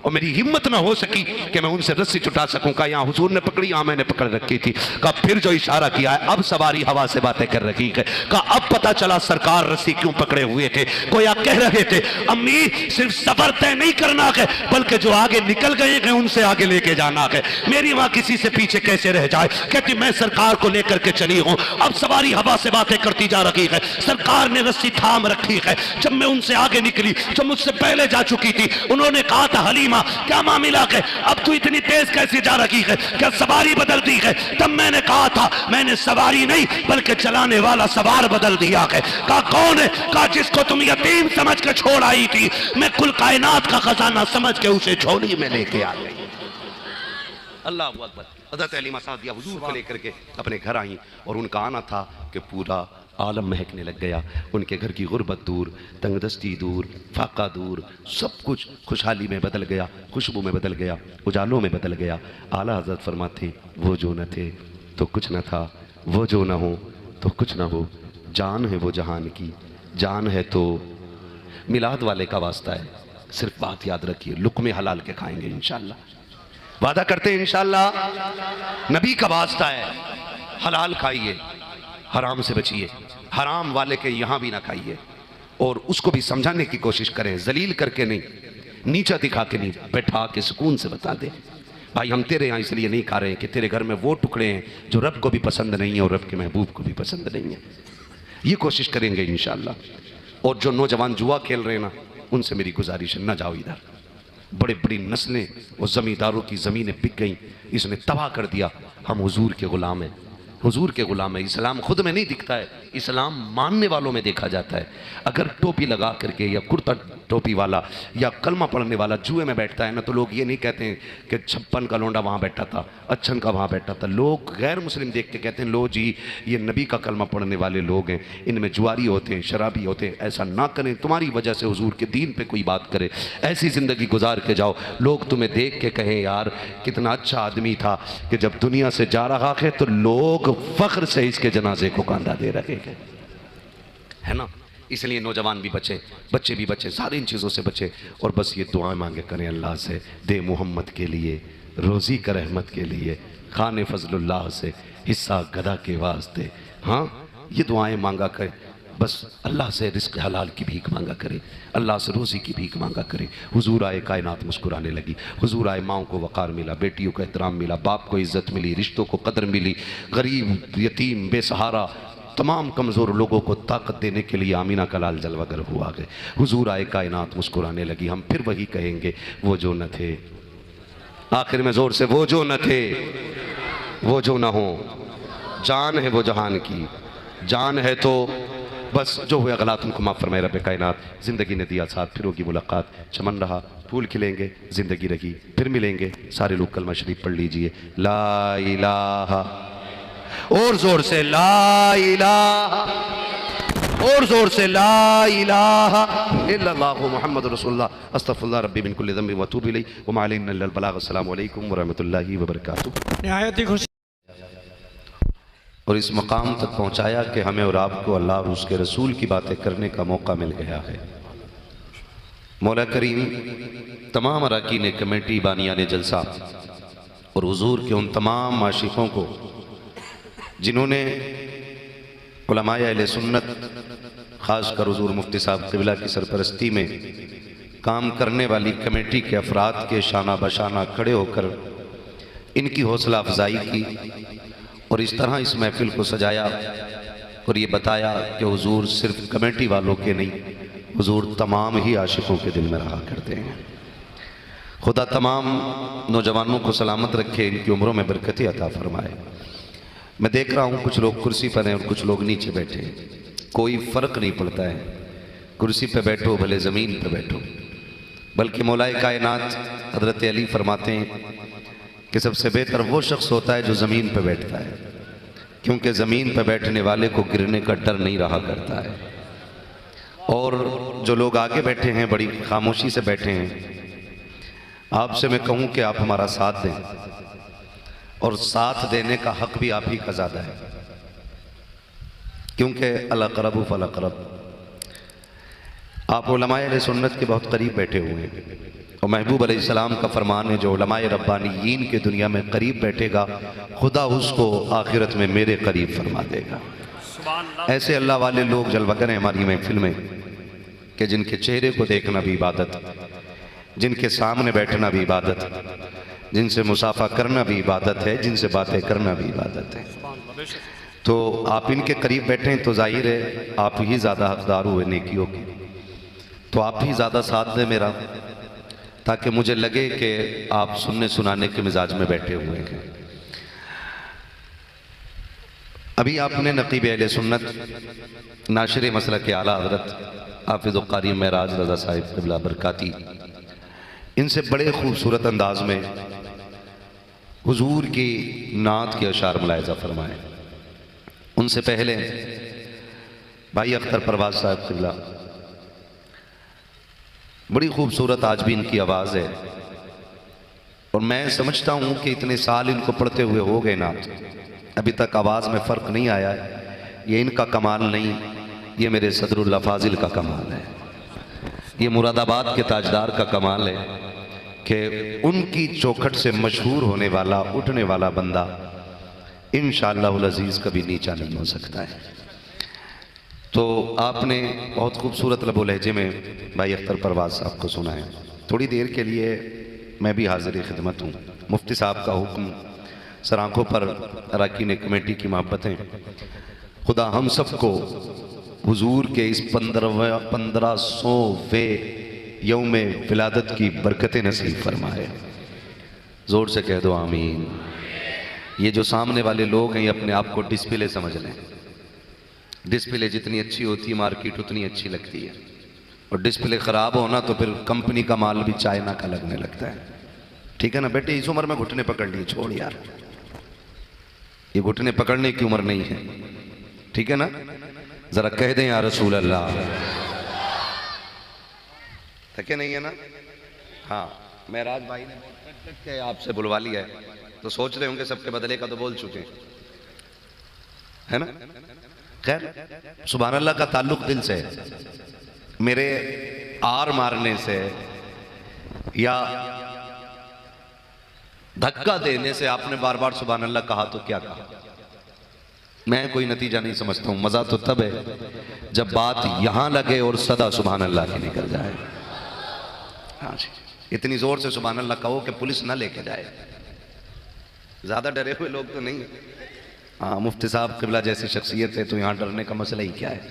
और मेरी हिम्मत ना हो सकी कि मैं उनसे रस्सी छुटा सकूं। कहा यहाँ हुजूर ने पकड़ी, यहाँ मैंने पकड़ रखी थी। कहा फिर जो इशारा किया है अब सवारी हवा से बातें कर रही है। कहा अब पता चला सरकार रस्सी क्यों पकड़े हुए थे। कोई कह रहे थे अम्मी सिर्फ सफर तय नहीं करना है बल्कि जो आगे निकल गए हैं उनसे आगे लेके जाना है, मेरी माँ किसी से पीछे कैसे रह जाए। कहती मैं सरकार को लेकर के चली हूँ, अब सवारी हवा से बातें करती जा रही है, सरकार ने रस्सी थाम रखी है। जब मैं उनसे आगे निकली जो मुझसे पहले जा चुकी थी, उन्होंने कहा था हलीमा क्या मामला है, अब तू इतनी तेज कैसे जा रही है, क्या सवारी बदल दी है। तब मैंने कहा था मैंने सवारी नहीं बल्कि चलाने वाला सवार बदल दिया है। कहा कौन है? कहा जिसको तुम यतीम समझ के छोड़ आई थी, मैं कुल कायनात का खजाना समझ के उसे झोली में लेके आ गई। अल्लाह हू अकबर। हज़रत हलीमा सादिया हुजूर को लेकर के अपने घर आई और उनका आना था कि पूरा आलम महकने लग गया। उनके घर की गुर्बत दूर, तंगदस्ती दूर, फाका दूर, सब कुछ खुशहाली में बदल गया, खुशबू में बदल गया, उजालों में बदल गया। आला हज़रत फरमाते वो जो न थे तो कुछ न था, वो जो न हो तो कुछ न हो, जान है वो जहान की, जान है तो मिलाद वाले का वास्ता है। सिर्फ बात याद रखिए, लुक़्मे हलाल के खाएंगे इंशाअल्लाह, वादा करते हैं इंशाअल्लाह। नबी का वास्ता है, हलाल खाइए, हराम से बचिए, हराम वाले के यहाँ भी ना खाइए। और उसको भी समझाने की कोशिश करें, जलील करके नहीं, नीचा दिखा के नहीं, बैठा के सुकून से बता दे भाई हम तेरे यहाँ इसलिए नहीं खा रहे हैं कि तेरे घर में वो टुकड़े हैं जो रब को भी पसंद नहीं है और रब के महबूब को भी पसंद नहीं है। ये कोशिश करेंगे इंशाअल्लाह। और जो नौजवान जुआ खेल रहे हैं ना, उनसे मेरी गुजारिश है, ना जाओ इधर। बड़े बड़ी नस्लें और ज़मींदारों की ज़मीनें बिक गई, इसने तबाह कर दिया। हम हुजूर के ग़ुलाम हैं, हुजूर के ग़ुलाम है। इस्लाम खुद में नहीं दिखता है, इस्लाम मानने वालों में देखा जाता है। अगर टोपी लगा करके या कुर्ता टोपी वाला या कलमा पढ़ने वाला जुए में बैठता है ना, तो लोग ये नहीं कहते हैं कि 56 का लोंडा वहाँ बैठा था, अच्छन का वहाँ बैठा था। लोग गैर मुस्लिम देख के कहते हैं लो जी ये नबी का कलमा पढ़ने वाले लोग हैं, इनमें जुआरी होते हैं, शराबी होते हैं। ऐसा ना करें, तुम्हारी वजह से हुजूर के दीन पे कोई बात करे, ऐसी ज़िंदगी गुजार के जाओ, लोग तुम्हें देख के कहें यार कितना अच्छा आदमी था कि जब दुनिया से जा रहा है तो लोग फ़ख्र से इसके जनाजे को कांधा दे रहे हैं, है ना। इसलिए नौजवान भी बचे, बच्चे भी बचे, सारी इन चीज़ों से बचे। और बस ये दुआएं मांगे करें अल्लाह से, दे मोहम्मद के लिए, रोज़ी का रहमत के लिए, खाने फजलुल्लाह से, हिस्सा गदा के वास्ते। हाँ, ये दुआएं मांगा करें, बस अल्लाह से रिस्क हलाल की भीख मांगा करें, अल्लाह से रोज़ी की भीख मांगा करें। हुजूर आए, कायनात मुस्कुराने लगी। हुजूर आए, माओं को वक़ार मिला, बेटियों को एहतराम मिला, बाप को इज़्ज़त मिली, रिश्तों को कदर मिली, गरीब, यतीम, बेसहारा तमाम कमज़ोर लोगों को ताकत देने के लिए आमीना का लाल जलवागर हुआ गए। हुजूर आए, कायनात मुस्कुराने लगी। हम फिर वही कहेंगे, वो जो न थे, आखिर में ज़ोर से, वो जो न थे, वो जो न हो, जान है वो जहान की, जान है तो बस जो हुआ गलत उनको माफ़ फरमाए रब कायनात। ज़िंदगी ने दिया साथ, फिर होगी मुलाकात, चमन रहा, फूल खिलेंगे, ज़िंदगी रही, फिर मिलेंगे। सारे लोग कलमा शरीफ पढ़ लीजिए, ला इलाहा, और ज़ोर से ला इलाहा, और ज़ोर से ला इलाहा इल्लल्लाहु मुहम्मद रसूलुल्लाह अस्तगफिरुल्लाह रब्बी मिन कुल्लि ज़ंबिन व अतूबु इलैहि व मा अलैना इल्लल बलाग। अस्सलामु अलैकुम व रहमतुल्लाहि व बरकातुहू। निहायत ही खुशी और इस मकाम तक पहुँचाया कि हमें और आपको अल्लाह और उसके रसूल की बातें करने का मौका मिल गया है। मौला करीम तमाम अरकान कमेटी, बानियान जलसा और हुजूर के उन तमाम आशिकों को जिन्होंने उलमाए अहले सुन्नत, ख़ासकर हुजूर मुफ्ती साहब क़िबला की सरपरस्ती में काम करने वाली कमेटी के अफराद के शाना बशाना खड़े होकर इनकी हौसला अफजाई की और इस तरह इस महफिल को सजाया और ये बताया कि हुजूर सिर्फ कमेटी वालों के नहीं, हुजूर तमाम ही आशिकों के दिल में रहा करते हैं। खुदा तमाम नौजवानों को सलामत रखे, इनकी उम्रों में बरकतें अता फरमाए। मैं देख रहा हूँ कुछ लोग कुर्सी पर हैं और कुछ लोग नीचे बैठे हैं, कोई फ़र्क नहीं पड़ता है, कुर्सी पे बैठो भले ज़मीन पे बैठो। बल्कि मौलाए कायनात हज़रत अली फरमाते हैं कि सबसे बेहतर वो शख्स होता है जो ज़मीन पे बैठता है, क्योंकि ज़मीन पे बैठने वाले को गिरने का डर नहीं रहा करता है। और जो लोग आगे बैठे हैं बड़ी खामोशी से बैठे हैं, आपसे मैं कहूँ कि आप हमारा साथ दें और साथ देने का हक भी आप ही का ज़्यादा है, क्योंकि अल-अक़रबु फ़ल-अक़रब, आप उलमाए अहले सुन्नत के बहुत करीब बैठे हुए हैं और महबूब अलैहिस्सलाम का फरमान है, जो उलमाए रब्बानीयीन के दुनिया में करीब बैठेगा खुदा उसको आखिरत में मेरे करीब फरमा देगा। ऐसे अल्लाह वाले लोग जलवा हैं हमारी महफिल में कि जिनके चेहरे को देखना भी इबादत, जिनके सामने बैठना भी इबादत, जिनसे मुसाफा करना भी इबादत है, जिनसे बातें करना भी इबादत है। तो आप इनके करीब बैठे हैं तो जाहिर है आप ही ज़्यादा हकदार हुए नेकियों के, तो आप ही ज़्यादा साथ दें मेरा, ताकि मुझे लगे कि आप सुनने सुनाने के मिजाज में बैठे हुए हैं। अभी आपने नकीब अहले सुन्नत नाशिर मसलक के आला हज़रत हाफ़िज़ क़ारी महराज रज़ा साहिब क़िबला बरकाती, इनसे बड़े खूबसूरत अंदाज में हुजूर की नात के अशार मुलाहिज़ा फरमाए। उनसे पहले भाई अख्तर परवाज साहब क़िबला, बड़ी खूबसूरत आज भी इनकी आवाज़ है और मैं समझता हूँ कि इतने साल इनको पढ़ते हुए हो गए नात, अभी तक आवाज़ में फ़र्क नहीं आया है। ये इनका कमाल नहीं, ये मेरे सदरुल्लाह फाजिल का कमाल है, ये मुरादाबाद के ताजदार का कमाल है कि उनकी चौखट से मशहूर होने वाला उठने वाला बंदा इंशाअल्लाहुल अज़ीज़ कभी नीचा नहीं हो सकता है। तो आपने बहुत खूबसूरत लबो लहजे में भाई अख्तर परवाज साहब को सुना है। थोड़ी देर के लिए मैं भी हाजिर खिदमत हूँ। मुफ्ती साहब का हुक्म, सर आँखों पर अरकान कमेटी की मोहब्बतें, खुदा हम सबको हुजूर के इस 1500वें यौम विलादत की बरकतें नसीब फरमाए। ज़ोर से कह दो आमीन। ये जो सामने वाले लोग हैं ये अपने आप को डिस्प्ले समझ लें। डिस्प्ले जितनी अच्छी होती है मार्केट उतनी अच्छी लगती है, और डिस्प्ले ख़राब होना तो फिर कंपनी का माल भी चाइना का लगने लगता है। ठीक है ना बेटे, इस उम्र में घुटने पकड़ लिए, छोड़ यार, ये घुटने पकड़ने की उम्र नहीं है। ठीक है ना, जरा कह दें या रसूल अल्लाह। थके नहीं है ना? हाँ, महराज भाई ने आपसे बुलवा लिया है तो सोच रहे होंगे सबके बदले का तो बोल चुके हैं, है ना? खैर, सुभान अल्लाह का ताल्लुक दिल से है। मेरे आर मारने से या धक्का देने से आपने बार बार सुभान अल्लाह कहा तो क्या कहा, मैं कोई नतीजा नहीं समझता हूं। मजा तो तब है जब बात यहां लगे और सदा सुभान अल्लाह की निकल जाए। हाँ जी, इतनी जोर से सुभान अल्लाह कहो कि पुलिस ना लेके जाए। ज्यादा डरे हुए लोग तो नहीं। हाँ, मुफ्ती साहब क़िबला जैसी शख्सियत है तो यहाँ डरने का मसला ही क्या है।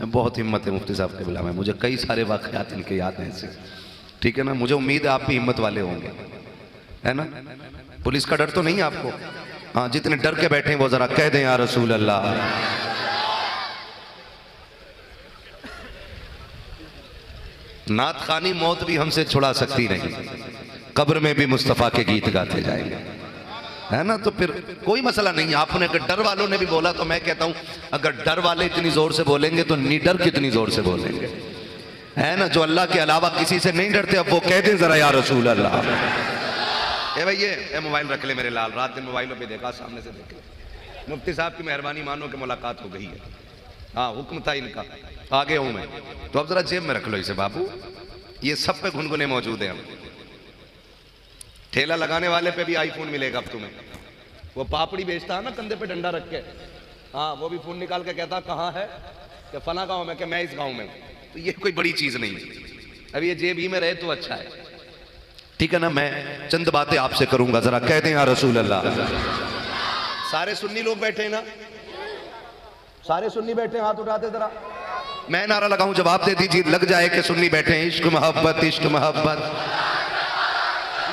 बहुत हिम्मत है मुफ्ती साहब क़िबला में, मुझे कई सारे वाक़यात इनके याद हैं ऐसे। ठीक है ना, मुझे उम्मीद है आप भी हिम्मत वाले होंगे, है ना? पुलिस का डर तो नहीं आपको? हाँ, जितने डर के बैठे हैं वो जरा कह दें या रसूल अल्लाह। नात खानी मौत भी हमसे छुड़ा सकती नहीं, कब्र में भी मुस्तफ़ा के गीत गाते जाएंगे, है ना? तो फिर कोई मसला नहीं। आपने अगर डर वालों ने भी बोला तो मैं कहता हूं अगर डर वाले इतनी जोर से बोलेंगे तो निडर कितनी जोर से बोलेंगे, है ना? जो अल्लाह के अलावा किसी से नहीं डरते, अब वो कह दें जरा या रसूल अल्लाह। ए भाई ये मोबाइल रख ले मेरे लाल, रात दिन मोबाइलों पे देखा, सामने से देख ले। मुफ्ती साहब की मेहरबानी मानो कि मुलाकात हो गई है। हाँ, हुक्म था इनका, आगे हूं मैं, तो अब जरा जेब में रख लो इसे बाबू। ये सब पे गुनगुने मौजूद है। हम ठेला लगाने वाले पे भी आईफोन मिलेगा अब तुम्हें। वो पापड़ी बेचता है ना कंधे पे डंडा रख के, हाँ, वो भी फोन निकाल के कहता कहाँ है, कि फला गांव में, कि मैं इस गांव में हूं। तो ये कोई बड़ी चीज नहीं है। अब ये जेब ही में रहे तो अच्छा है। ठीक है ना? मैं चंद बातें आपसे करूंगा, जरा कह दें या रसूल अल्लाह। सारे सुन्नी लोग बैठे हैं ना? सारे सुन्नी बैठे हैं, हाथ उठाते जरा। मैं नारा लगाऊं जवाब दे दीजिए, लग जाए कि सुन्नी बैठे हैं। इश्क मोहब्बत, इश्क मोहब्बत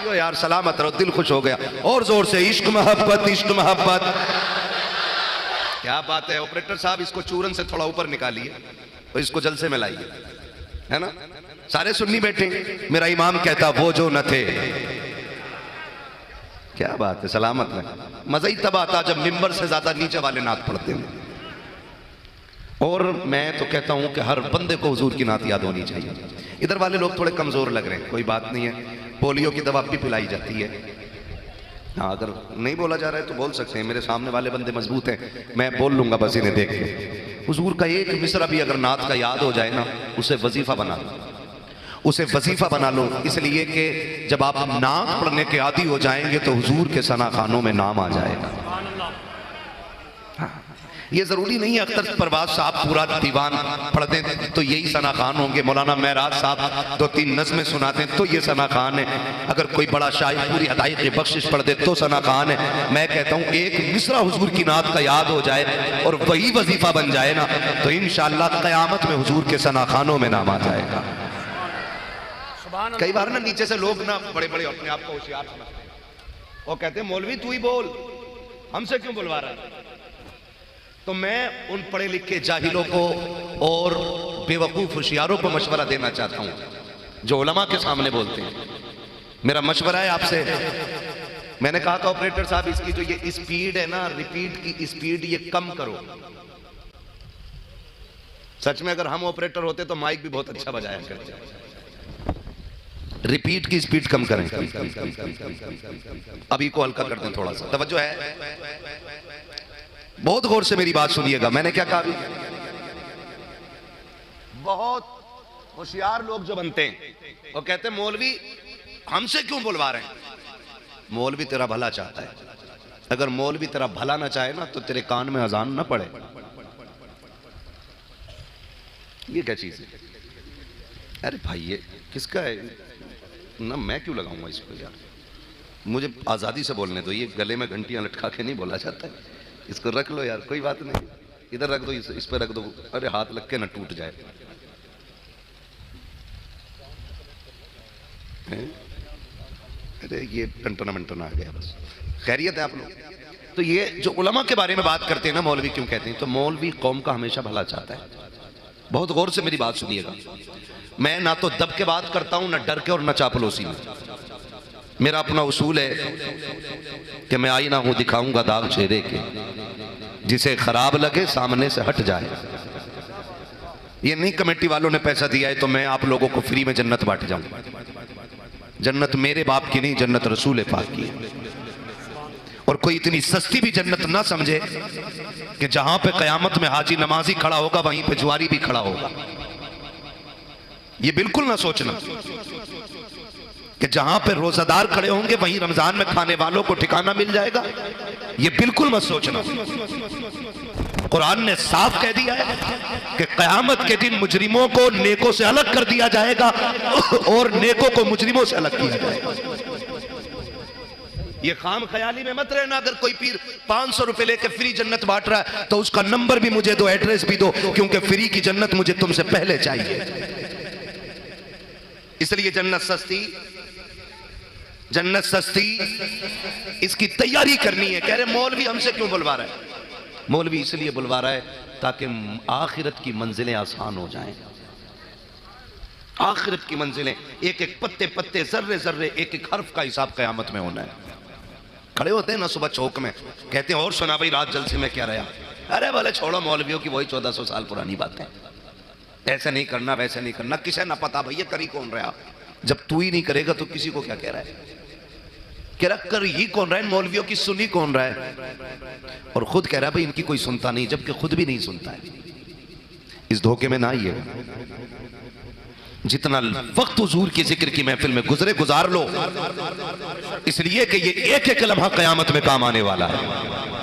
यार, सलामत रहो, दिल खुश हो गया। और जोर से इश्क मोहब्बत, इश्क मोहब्बत। क्या बात है ऑपरेटर साहब, इसको चूरन से थोड़ा ऊपर निकालिए और इसको जलसे में लाइए, है ना? सारे सुन्नी बैठे। मेरा इमाम कहता वो जो न थे। क्या बात है, सलामत में। मजा ही तब आता जब मिंबर से ज्यादा नीचे वाले नात पढ़ते हैं। और मैं तो कहता हूं कि हर बंदे को हुजूर की नात याद होनी चाहिए। इधर वाले लोग थोड़े कमजोर लग रहे हैं, कोई बात नहीं है, पोलियो की दवा भी पिलाई जाती है। हाँ, अगर नहीं बोला जा रहा है तो बोल सकते हैं। मेरे सामने वाले बंदे मजबूत हैं, मैं बोल लूंगा बस इन्हें देख के। हुजूर का एक मिसरा भी अगर नात का याद हो जाए ना, उसे वजीफा बना लो, उसे वजीफा बना लो। इसलिए कि जब आप नात पढ़ने के आदी हो जाएंगे तो हुजूर के सना खानों में नाम आ जाएगा। ये जरूरी नहीं है अख्तर परवाज साहब पूरा दीवान पढ़ दें तो यही सना खान होंगे। मौलाना महराज साहब 2-3 नज़्में सुनाते हैं तो ये सना खान है। अगर कोई बड़ा शायर पूरी हदायत बख्शिश पढ़ दे तो सना खान है। मैं कहता हूँ एक मिसरा हुजूर की नात का याद हो जाए और वही वजीफा बन जाए ना, तो इंशाअल्लाह क़यामत में हुजूर के सना खानों में नाम आ जाएगा। कई बार ना नीचे से लोग ना बड़े बड़े अपने आप को होशियार समझते हैं, वो कहते हैं मौलवी तू ही बोल, हमसे क्यों बुलवा रहा है। तो मैं उन पढ़े लिखे जाहिलों को और बेवकूफ़ होशियारों को मशवरा देना चाहता हूं जो उलमा के सामने बोलते हैं। मेरा मशवरा है आपसे, मैंने कहा था ऑपरेटर साहब इसकी जो ये स्पीड है ना, रिपीट की स्पीड ये कम करो। सच में अगर हम ऑपरेटर होते तो माइक भी बहुत अच्छा बजाया करते। रिपीट की स्पीड कम करें। अभी को हल्का कर दें थोड़ा सा, तवज्जो है, बहुत गौर से मेरी बात सुनिएगा। मैंने क्या कहा? बहुत होशियार लोग जो बनते हैं वो कहते हैं मौलवी हमसे क्यों बुलवा रहे हैं? मौलवी तेरा भला चाहता है। अगर मौलवी तेरा भला ना चाहे ना तो तेरे कान में अजान ना पड़े। ये क्या चीज है? अरे भाई ये किसका है ना, मैं क्यों लगाऊंगा इसको यार? मुझे आजादी से बोलने दो। ये गले में घंटियां लटका के नहीं बोला जाता है। इसको रख लो यार, कोई बात नहीं, इधर रख दो, इस पर रख दो। अरे हाथ लग के ना टूट जाए। अरे ये टनटना आ गया बस। खैरियत है आप लोग? तो ये जो उलमा के बारे में बात करते हैं ना, मौलवी क्यों कहते हैं, तो मौलवी कौम का हमेशा भला चाहता है। बहुत गौर से मेरी बात सुनिएगा। मैं ना तो दब के बात करता हूं, ना डर के और ना चापलूसी में। मेरा अपना उसूल है कि मैं आईना हूं, दिखाऊंगा दाग चेहरे के, जिसे खराब लगे सामने से हट जाए। ये नहीं कमेटी वालों ने पैसा दिया है तो मैं आप लोगों को फ्री में जन्नत बांट जाऊं। जन्नत मेरे बाप की नहीं, जन्नत रसूल पाक की है। और कोई इतनी सस्ती भी जन्नत ना समझे कि जहां पे कयामत में हाजी नमाजी खड़ा होगा वहीं पे जुआरी भी खड़ा होगा। ये बिल्कुल ना सोचना कि जहां पे रोजादार खड़े होंगे वहीं रमजान में खाने वालों को ठिकाना मिल जाएगा। ये बिल्कुल मत सोचना। कुरान ने साफ कह दिया है कि कयामत के दिन मुजरिमों को नेकों से अलग कर दिया जाएगा और नेकों को मुजरिमों से अलग किया जाएगा। ये खाम ख्याली में मत रहना। अगर कोई पीर 500 रुपए लेके फ्री जन्नत बांट रहा है तो उसका नंबर भी मुझे दो, एड्रेस भी दो, क्योंकि फ्री की जन्नत मुझे तुमसे पहले चाहिए। इसलिए जन्नत सस्ती, इसकी तैयारी करनी है। कह रहे मौलवी हमसे क्यों बुलवा रहा है? मौलवी इसलिए बुलवा रहा है ताकि आखिरत की मंजिलें आसान हो जाएं। आखिरत की मंजिलें, एक एक पत्ते पत्ते, जर्रे जर्रे, एक एक हर्फ का हिसाब कयामत में होना है। खड़े होते हैं ना सुबह चौक में, कहते हैं और सुना भाई रात जलसे में क्या रहा? अरे बोले छोड़ो मौलवियों की वही 1400 साल पुरानी बातें। ऐसे नहीं करना, वैसे नहीं करना, किसे ना पता भैया करी कौन रहा? जब तू ही नहीं करेगा तो किसी को क्या कह रहा है? कह रहा कर ही कौन रहा है? मौलवियों की सुनी कौन रहा है? और खुद कह रहा है भाई इनकी कोई सुनता नहीं, जबकि खुद भी नहीं सुनता है। इस धोखे में ना आइए। जितना वक्त हुजूर की जिक्र की महफिल में गुजरे गुजार लो, इसलिए कि ये एक एक लम्हा कयामत में काम आने वाला है।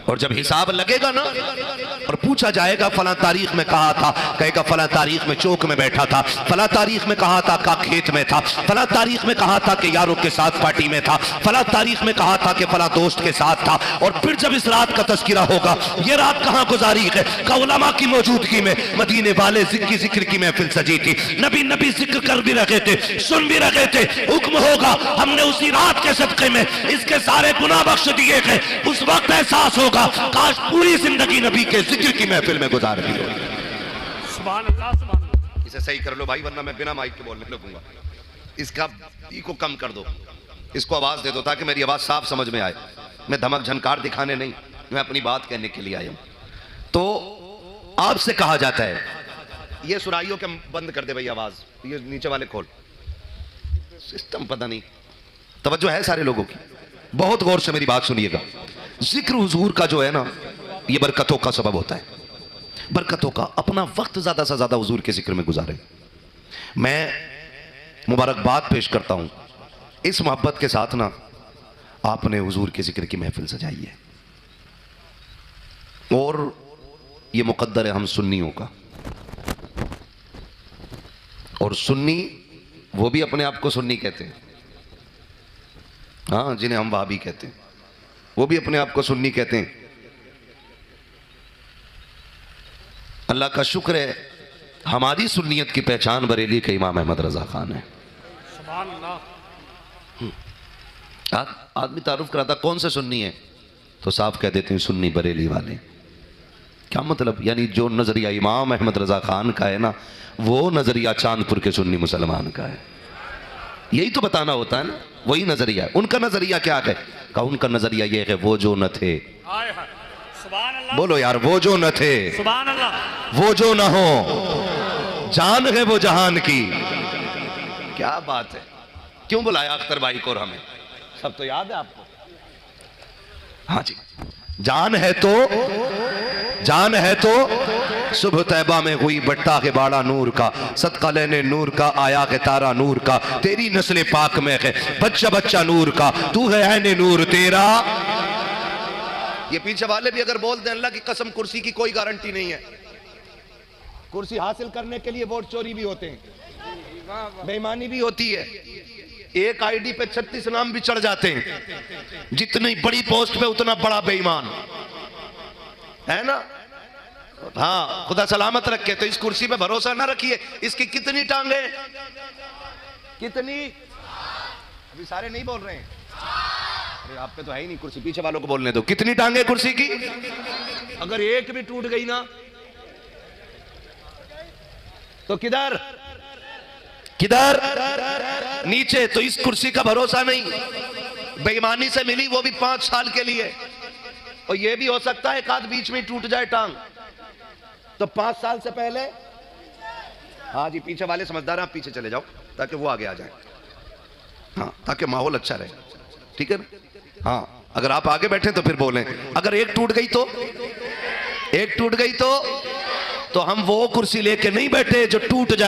और जब हिसाब लगेगा ना और पूछा जाएगा फला तारीख में कहा था, कहेगा फला तारीख में चौक में बैठा था, फला तारीख में कहा था का खेत में था, फला तारीख में कहा था कि यारों के साथ पार्टी में था, फला तारीख में कहा था कि फला दोस्त के साथ था। और फिर जब इस रात का तस्किरा होगा, ये रात कहाँ गुजारी है? का उलमा की मौजूदगी में मदीने वाले जिक्र की महफिल सजी थी। नबी जिक्र कर भी रखे थे, सुन भी रखे थे। हुक्म होगा हमने उसी रात के सदक़े में इसके सारे गुनाह बख्श दिए थे। उस वक्त एहसास होगा काश पूरी जिंदगी नबी के जिक्र की महफिल में गुजार दी हो। सुभान अल्लाह, सुभान अल्लाह। इसे सही कर लो भाई, वरना मैं बिना माइक के बोलने लगूंगा। इसका को कम कर दो, इसको आवाज दे दो ताकि मेरी आवाज साफ समझ में आए। मैं धमक झनकार दिखाने नहीं, मैं अपनी बात कहने के लिए आया हूं। तो आपसे कहा जाता है ये सुराइयों के बंद कर दे भाई आवाज, ये नीचे वाले खोल। सिस्टम पता नहीं, तवज्जो है सारे लोगों की? बहुत गौर से मेरी बात सुनिएगा। जिक्र हुजूर का जो है ना, ये बरकतों का सबब होता है। बरकतों का अपना वक्त ज्यादा से ज्यादा हुजूर के जिक्र में गुजारे। मैं मुबारकबाद पेश करता हूं इस मोहब्बत के साथ ना, आपने हुजूर के जिक्र की महफिल सजाई है। और ये मुकद्दर है हम सुन्नियों का। और सुन्नी वो भी अपने आप को सुन्नी कहते हैं, हाँ, जिन्हें हम वहाबी कहते हैं, वो भी अपने आप को सुन्नी कहते हैं। अल्लाह का शुक्र है हमारी सुन्नियत की पहचान बरेली के इमाम अहमद रजा खान है। सुभान अल्लाह। आदमी तारुफ कराता कौन से सुन्नी है तो साफ कह देते हैं सुन्नी बरेली वाले। क्या मतलब? यानी जो नजरिया इमाम अहमद रजा खान का है ना, वो नजरिया चांदपुर के सुन्नी मुसलमान का है। यही तो बताना होता है ना, वही नजरिया है। उनका नजरिया क्या है? कहा उनका नजरिया ये है, वो जो न थे, हाय हाय सुभान अल्लाह बोलो यार, वो जो न थे, सुभान अल्लाह वो जो ना हो, जान है वो जहान की। क्या बात है। क्यों बुलाया अख्तर भाई को और हमें? सब तो याद है आपको। हाँ जी, जान है तो, जान है तो सुबह तैबा में हुई बट्टा के बाड़ा नूर का, सदका लेने नूर का आया के तारा नूर का, तेरी नस्ल पाक में है बच्चा बच्चा नूर का, तू है ऐने नूर तेरा। ये पीछे वाले भी अगर बोल दें अल्लाह की कसम कुर्सी की कोई गारंटी नहीं है। कुर्सी हासिल करने के लिए वोट चोरी भी होते हैं, बेईमानी भी होती है, एक आईडी पे 36 नाम भी चढ़ जाते हैं। जितनी बड़ी पोस्ट पे उतना बड़ा बेईमान है ना। हाँ, खुदा सलामत रखे। तो इस कुर्सी पे भरोसा ना रखिए। इसकी कितनी टांगे, कितनी, अभी सारे नहीं बोल रहे हैं, अरे आप पे तो है ही नहीं कुर्सी, पीछे वालों को बोलने दो। कितनी टांगे कुर्सी की? अगर एक भी टूट गई ना तो किधर किधर, नीचे। तो इस कुर्सी का भरोसा नहीं, बेईमानी से मिली वो भी 5 साल के लिए, और ये भी हो सकता है एक आध बीच में टूट जाए टांग, तो 5 साल से पहले। हाँ जी, पीछे वाले समझदार, आप पीछे चले जाओ ताकि वो आगे आ जाए। हाँ, ताकि माहौल अच्छा रहे, ठीक है ना। हाँ, अगर आप आगे बैठे तो फिर बोलें। अगर एक टूट गई तो, एक टूट गई तो हम वो कुर्सी लेके नहीं बैठे जो टूट जाए।